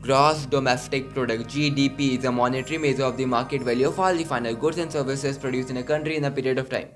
Gross domestic product (GDP) is a monetary measure of the market value of all the final goods and services produced in a country in a period of time.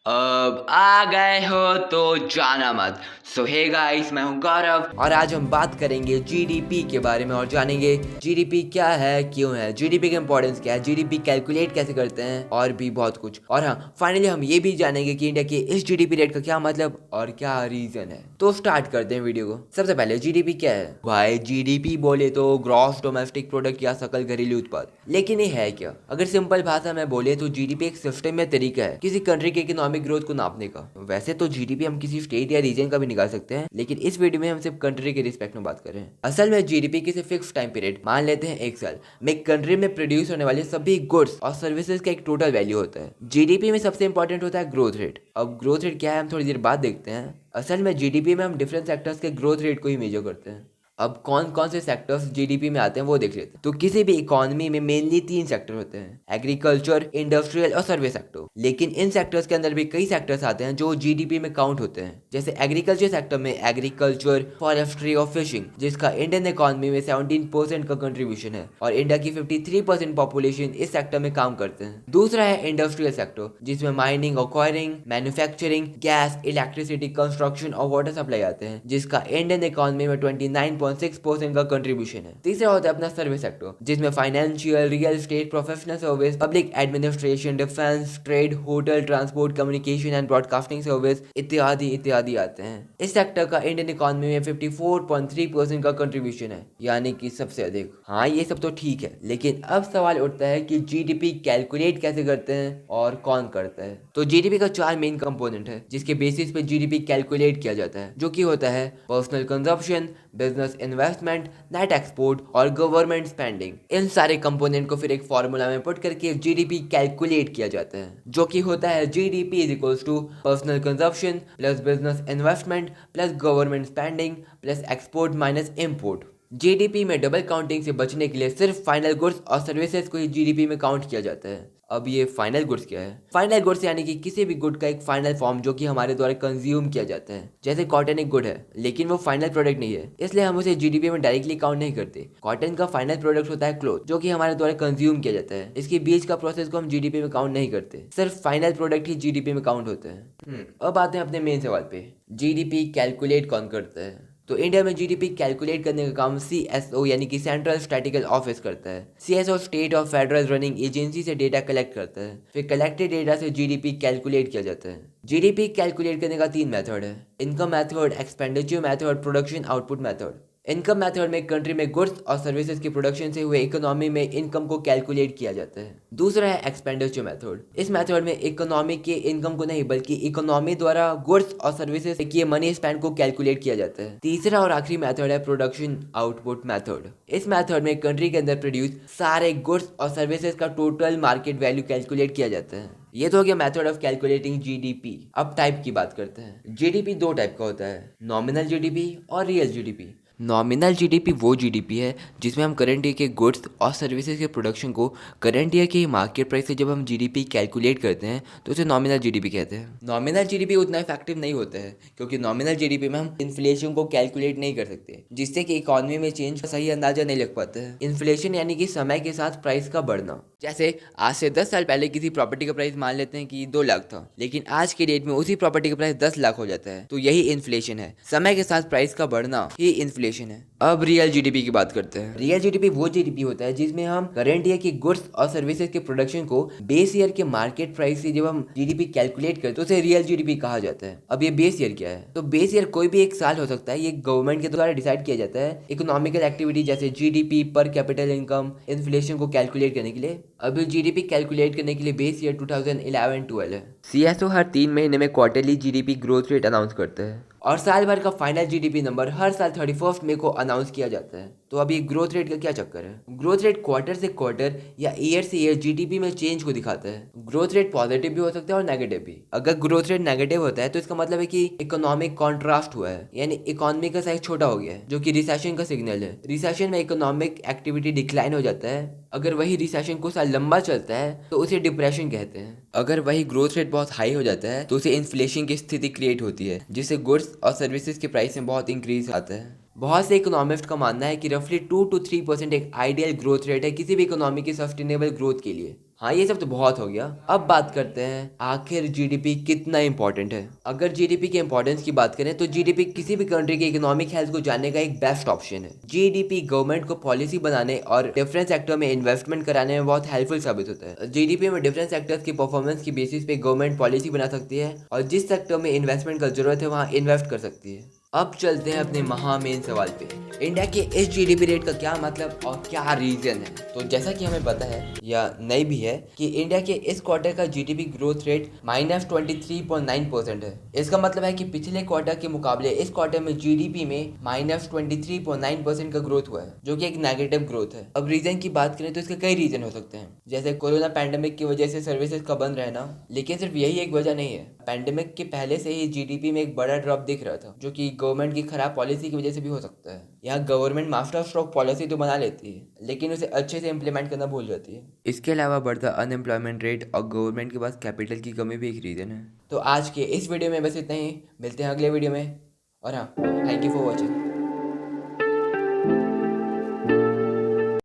अब आ गए हो तो जाना मत। सो hey guys, मैं हूं गौरव और आज हम बात करेंगे जीडीपी के बारे में और जानेंगे जीडीपी क्या है, क्यों है, जीडीपी का इंपॉर्टेंस क्या है, जीडीपी कैलकुलेट कैसे करते हैं और भी बहुत कुछ। और हाँ, फाइनली हम ये भी जानेंगे कि इंडिया के इस जीडीपी रेट का क्या मतलब और क्या रीजन है। तो स्टार्ट करते हैं वीडियो को। सबसे पहले जीडीपी क्या है? भाई जीडीपी बोले तो ग्रॉस डोमेस्टिक प्रोडक्ट या सकल घरेलू उत्पाद। लेकिन ये है क्या? अगर सिंपल भाषा में बोले तो जीडीपी एक सिस्टम या तरीका है किसी कंट्री के इकोनॉमिक ग्रोथ को नापने का। वैसे तो जीडीपी हम किसी स्टेट या रीजन का भी निकाल सकते हैं, लेकिन इस वीडियो में हम सिर्फ कंट्री के रिस्पेक्ट में बात कर रहे हैं। असल में जीडीपी किसी फिक्स टाइम पीरियड, मान लेते हैं 1 साल में, कंट्री में प्रोड्यूस होने वाले सभी गुड्स और सर्विसेज का एक टोटल वैल्यू होता है। जीडीपी में सबसे इंपॉर्टेंट होता है ग्रोथ रेट। अब ग्रोथ रेट क्या है हम थोड़ी देर बाद देखते हैं। असल में जीडीपी में हम डिफरेंट सेक्टर्स के ग्रोथ रेट को ही मेजर करते हैं। अब कौन कौन से सेक्टर्स जीडीपी में आते हैं वो देख लेते हैं। तो किसी भी इकोनॉमी में मेनली 3 सेक्टर होते हैं: एग्रीकल्चर, इंडस्ट्रियल और सर्विस सेक्टर। लेकिन इन सेक्टर्स के अंदर भी कई सेक्टर्स आते हैं जो जीडीपी में काउंट होते हैं। जैसे एग्रीकल्चर सेक्टर में एग्रीकल्चर, फॉरेस्ट्री और फिशिंग, जिसका इंडियन इकोनॉमी में 17% का कंट्रीब्यूशन है और इंडिया की 53% पॉपुलेशन इस सेक्टर में काम करते हैं। दूसरा है इंडस्ट्रियल सेक्टर, जिसमें माइनिंग और enquiring, manufacturing, gas, electricity, construction और वाटर सप्लाई आते हैं, जिसका इंडियन इकोनॉमी में 29.6% का कंट्रीब्यूशन है। तीसरा होता है अपना सर्विस सेक्टर, जिसमें financial, real estate, professional service, public administration, defence, trade, hotel, transport, communication and broadcasting service इत्यादि इत्यादि आते हैं। इस सेक्टर का इंडियन इकोनॉमी में 54.3% का कंट्रीब्यूशन है, यानी कि सबसे अधिक। हाँ, ये सब तो ठीक है, लेकिन अब सवाल उठता है कि जीडीपी कैलकुलेट कैसे करते हैं और कौन करता है। तो जीडीपी का 4 मेन कंपोनेंट है जिसके बेसिस पे जीडीपी कैलकुलेट किया जाता है, जो कि होता है personal consumption, business investment, net export और गवर्नमेंट स्पेंडिंग। इन सारे कंपोनेंट को फिर एक फॉर्मूला में पुट करके जीडीपी कैलकुलेट किया जाता है, जो कि होता है GDP is equals to personal consumption plus business investment plus government spending plus export minus import. GDP में डबल काउंटिंग से बचने के लिए सिर्फ फाइनल गुड्स और सर्विसेज को ही जीडीपी में काउंट किया जाता है। अब ये फाइनल गुड्स क्या है? फाइनल गुड्स यानी कि किसी भी गुड का एक फाइनल फॉर्म जो कि हमारे द्वारा कंज्यूम किया जाता है। जैसे कॉटन एक गुड है, लेकिन वो फाइनल प्रोडक्ट नहीं है, इसलिए हम उसे जीडीपी में डायरेक्टली काउंट नहीं करते। कॉटन का फाइनल प्रोडक्ट होता है क्लोथ, जो कि हमारे द्वारा कंज्यूम किया जाता है। इसके बीच का प्रोसेस को हम जीडीपी में काउंट नहीं करते, सिर्फ फाइनल प्रोडक्ट ही जीडीपी में काउंट होते हैं। अब आते हैं अपने मेन सवाल पे, जीडीपी कैलकुलेट कौन करता है? तो इंडिया में जीडीपी कैलकुलेट करने का काम सीएसओ यानी कि सेंट्रल स्टैटिस्टिकल ऑफिस करता है। सीएसओ स्टेट और फेडरल रनिंग एजेंसी से डेटा कलेक्ट करता है, फिर कलेक्टेड डेटा से जीडीपी कैलकुलेट किया जाता है। जीडीपी कैलकुलेट करने का 3 मेथड है: income method, expenditure method, production output method. Income method में कंट्री में गुड्स और सर्विसेज की प्रोडक्शन से हुए इकोनॉमी में इनकम को कैलकुलेट किया जाता है। दूसरा है एक्सपेंडिचर मेथड। इस मेथड में इकोनॉमी के इनकम को नहीं बल्कि इकोनॉमी द्वारा गुड्स और सर्विसेज से किए मनी स्पेंड को कैलकुलेट किया जाता है। तीसरा और आखिरी मेथड है प्रोडक्शन आउटपुट मेथड। इस मेथड में कंट्री के अंदर प्रोड्यूस सारे गुड्स और सर्विसेज का टोटल मार्केट वैल्यू कैलकुलेट किया जाता है। ये तो हो गया मेथड ऑफ कैलकुलेटिंग जीडीपी। अब टाइप की बात करते हैं। जीडीपी 2 टाइप का होता है: नॉमिनल जीडीपी और रियल जीडीपी। नॉमिनल जीडीपी वो जीडीपी है जिसमें हम करंट ईयर के गुड्स और सर्विसेज के प्रोडक्शन को करंट ईयर के मार्केट प्राइस से जब हम जीडीपी कैलकुलेट करते हैं तो उसे नॉमिनल जीडीपी कहते हैं। नॉमिनल जीडीपी उतना इफेक्टिव नहीं होता है क्योंकि नॉमिनल जीडीपी में हम इन्फ्लेशन को कैलकुलेट नहीं कर सकते, जिससे कि इकोनॉमी में चेंज का सही अंदाजा नहीं लग पाता है। इन्फ्लेशन यानी कि समय के साथ प्राइस का बढ़ना। जैसे आज से 10 साल पहले किसी प्रॉपर्टी का प्राइस मान लेते हैं कि 2 लाख था, लेकिन आज के डेट में उसी प्रॉपर्टी का प्राइस 10 लाख हो जाता है। तो यही इन्फ्लेशन है, समय के साथ प्राइस का बढ़ना ही इन्फ्लेशन है। अब रियल जीडीपी की बात करते हैं। रियल जीडीपी वो जीडीपी होता है जिसमें हम करंट ईयर की गुड्स और सर्विसेज के प्रोडक्शन को बेस ईयर के मार्केट प्राइस से जब हम जीडीपी कैलकुलेट करते हैं तो उसे रियल जीडीपी कहा जाता है। अब ये बेस ईयर क्या है? तो बेस ईयर कोई भी एक साल हो सकता है, ये गवर्नमेंट के द्वारा डिसाइड किया जाता है इकोनॉमिकल एक्टिविटी जैसे जीडीपी, पर कैपिटल इनकम, इन्फ्लेशन को कैलकुलेट करने के लिए। अभी जीडीपी कैलकुलेट करने के लिए बेस ईयर 2011-12 है। सीएसओ हर 3 महीने में quarterly GDP growth rate announce करता है और साल भर का फाइनल जीडीपी नंबर हर साल 31 मई को अनाउंस किया जाता है। तो अभी ग्रोथ रेट का क्या चक्कर है? ग्रोथ रेट क्वार्टर से क्वार्टर या ईयर से ईयर जीडीपी में चेंज को दिखाता है। ग्रोथ रेट पॉजिटिव भी हो सकता है और नेगेटिव भी। अगर ग्रोथ रेट नेगेटिव होता है तो इसका मतलब है कि इकोनॉमिक कॉन्ट्रास्ट हुआ है, यानी इकोनॉमी का साइज छोटा हो गया है, जो कि रिसेशन का सिग्नल है। रिसेशन में इकोनॉमिक एक्टिविटी डिक्लाइन हो जाता है। अगर वही रिसेशन कुछ साल लंबा चलता है तो उसे डिप्रेशन कहते हैं। अगर वही ग्रोथ रेट बहुत हाई हो जाता है तो उसे इन्फ्लेशन की स्थिति क्रिएट होती है, जिससे गुड्स और सर्विसेज के प्राइस में बहुत इंक्रीज आता है। बहुत से इकोनॉमिस्ट का मानना है कि रफली 2 to 3% एक आइडियल ग्रोथ रेट है किसी भी इकोनॉमी की सस्टेनेबल ग्रोथ के लिए। हाँ, ये सब तो बहुत हो गया। अब बात करते हैं आखिर जीडीपी कितना इंपॉर्टेंट है। अगर जीडीपी के इंपॉर्टेंस की बात करें तो जीडीपी किसी भी कंट्री के इकोनॉमिक हेल्थ को जानने का एक बेस्ट ऑप्शन है। जीडीपी गवर्नमेंट को पॉलिसी बनाने और डिफरेंट सेक्टर में इन्वेस्टमेंट कराने में बहुत हेल्पफुल साबित होता है। जीडीपी में डिफरेंट सेक्टर्स की परफॉर्मेंस की बेसिस पे गवर्नमेंट पॉलिसी बना सकती है और जिस सेक्टर में इन्वेस्टमेंट का जरूरत है वहाँ इन्वेस्ट कर सकती है। अब चलते हैं अपने मेन सवाल पे, इंडिया के इस जीडीपी रेट का क्या मतलब और क्या रीजन है। तो जैसा कि हमें पता है या नहीं भी है कि इंडिया के इस क्वार्टर का जीडीपी ग्रोथ रेट -23.9% है। इसका मतलब है कि पिछले क्वार्टर के मुकाबले इस क्वार्टर में जीडीपी में -23.9% का ग्रोथ हुआ है, जो कि एक नेगेटिव ग्रोथ है। अब रीजन की बात करें तो इसके कई रीजन हो सकते हैं, जैसे कोरोना पैंडेमिक की वजह से सर्विसेज का बंद रहना, लेकिन सिर्फ यही एक वजह नहीं है। पैंडेमिक के पहले से ही जीडीपी में एक बड़ा ड्रॉप दिख रहा था, जो कि गवर्नमेंट की खराब पॉलिसी की वजह से भी हो सकता है। यहाँ गवर्नमेंट मास्टर स्ट्रोक पॉलिसी तो बना लेती है, लेकिन उसे अच्छे से इम्प्लीमेंट करना भूल जाती है। इसके अलावा बढ़ता अनएम्प्लॉयमेंट रेट और गवर्नमेंट के पास कैपिटल की कमी भी एक रीज़न है। तो आज के इस वीडियो में बस इतना ही, मिलते हैं अगले वीडियो में। और हाँ, थैंक यू फॉर वॉचिंग।